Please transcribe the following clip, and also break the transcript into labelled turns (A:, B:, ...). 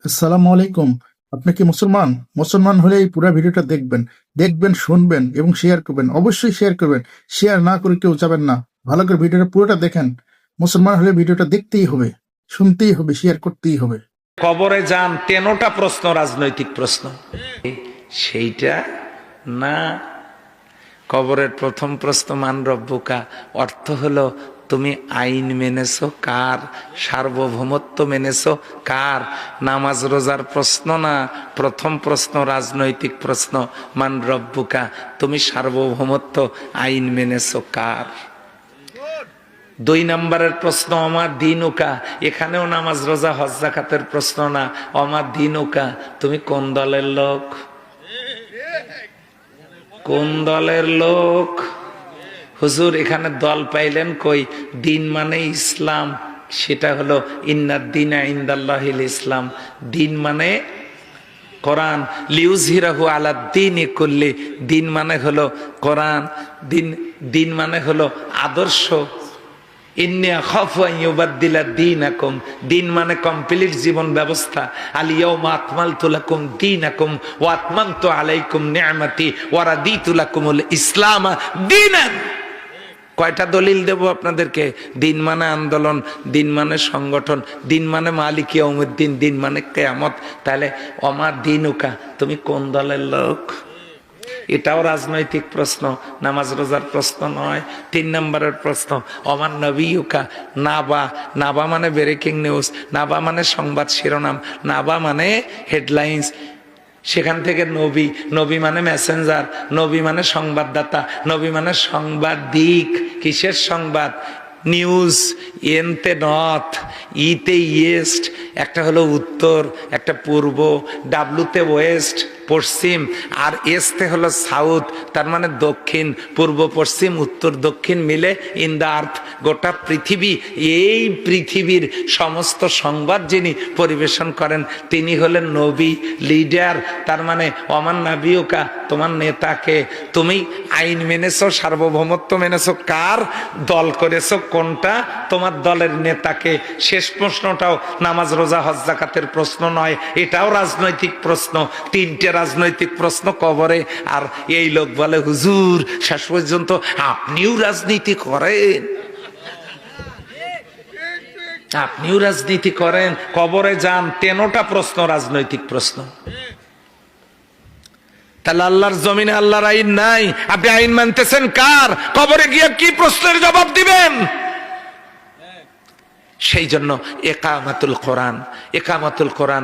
A: আসসালামু আলাইকুম। আপনি কি মুসলমান? মুসলমান হলে এই পুরো ভিডিওটা দেখবেন, শুনবেন এবং শেয়ার করবেন। অবশ্যই শেয়ার করবেন। শেয়ার না করে কেউ যাবেন না। ভালো করে ভিডিওটা পুরোটা দেখেন। মুসলমান হলে ভিডিওটা দেখতেই হবে, শুনতেই হবে, শেয়ার করতেই হবে।
B: কবরে যান 13টা প্রশ্ন রাজনৈতিক প্রশ্ন সেইটা না। কবরের প্রথম প্রশ্ন মান রব্বুকা, অর্থ হলো তুমি আইন মেনেছো কার, সার্বভৌমত্ব মেনেছো কার। নামাজ রোজার প্রশ্ন না, প্রথম প্রশ্ন রাজনৈতিক প্রশ্ন। মান রব্বুকা, তুমি সার্বভৌমত্ব আইন মেনেছো কার। 2 নম্বরের প্রশ্ন আমার দিনুকা, এখানেও নামাজ রোজা হজ যাকাতের প্রশ্ন না। আমার দিনুকা, তুমি কোন দলের লোক, কোন দলের লোক। হুজুর এখানে দল পাইলেন কই? দিন মানে ইসলাম, সেটা হলো ইন্নাদ দীনা ইনদাল্লাহিল ইসলাম। দিন মানে কোরআন, লিউজহিরাহু আলাদ দীনি কুল্লি। দিন মানে হলো কোরআন, দিন মানে হলো আদর্শ। দিন মানে কমপ্লিট জীবন ব্যবস্থা। আল ইয়াউমা আকমালতু লাকুম দীনাকুম ওয়া আতমামতু আলাইকুম নি'মাতি ওয়া রাদিতু লাকুমুল ইসলাম দীনান। কয়টা দলিল দেব আপনাদেরকে? দিন মানে আন্দোলন, দিন মানে সংগঠন, দিন মানে মালিক ইয়াউমুদ্দিন, দিন মানে কিয়ামত। তাহলে আমার দিনুকা, তুমি কোন দলের লোক? এটাও রাজনৈতিক প্রশ্ন, নামাজ রোজার প্রশ্ন নয়। 3 নম্বরের প্রশ্ন অমান নবিয়ুকা। নাবা, নাবা মানে ব্রেকিং নিউজ, নাবা মানে সংবাদ শিরোনাম, নাবা মানে হেডলাইন্স। সেখান থেকে নবী, নবী মানে মেসেঞ্জার, নবী মানে সংবাদদাতা, নবী মানে সাংবাদিক। কিসের সংবাদ? নিউজ। এনতে নর্থ, ইতে ইয়েস্ট, একটা হলো উত্তর, একটা পূর্ব, ডাব্লুতে ওয়েস্ট পশ্চিম, আর এসতে হলো সাউথ, তার মানে দক্ষিণ। পূর্ব পশ্চিম উত্তর দক্ষিণ মিলে ইন দ্য আর্থ, গোটা পৃথিবী। এই পৃথিবীর সমস্ত সংবাদ যিনি পরিবেশন করেন তিনি হলেন নবী, লিডার। তার মানে অমান নাবিয়ুকা, তোমার নেতাকে। তুমি আইন মেনেছো, সার্বভৌমত্ব মেনেছো কার, দল করেছো কোনটা, তোমার দলের নেতাকে। শেষ প্রশ্নটাও নামাজ রোজা হজ যাকাতের প্রশ্ন নয়, এটাও রাজনৈতিক প্রশ্ন। 3টে রাজনৈতিক প্রশ্ন কবরে। আর এই লোক বলে হুজুর শেষ পর্যন্ত আপনিও রাজনীতি করেন, আপনিও রাজনীতি করেন। কবরে যান 13টা প্রশ্ন রাজনৈতিক প্রশ্ন। তাহলে আল্লাহর জমিনে আল্লাহর আইন নাই, আপনি আইন মানতেছেন কার? কবরে গিয়ে কি প্রশ্নের জবাব দিবেন? সেই জন্য একামাতুল কোরআন, একামাতুল কোরআন।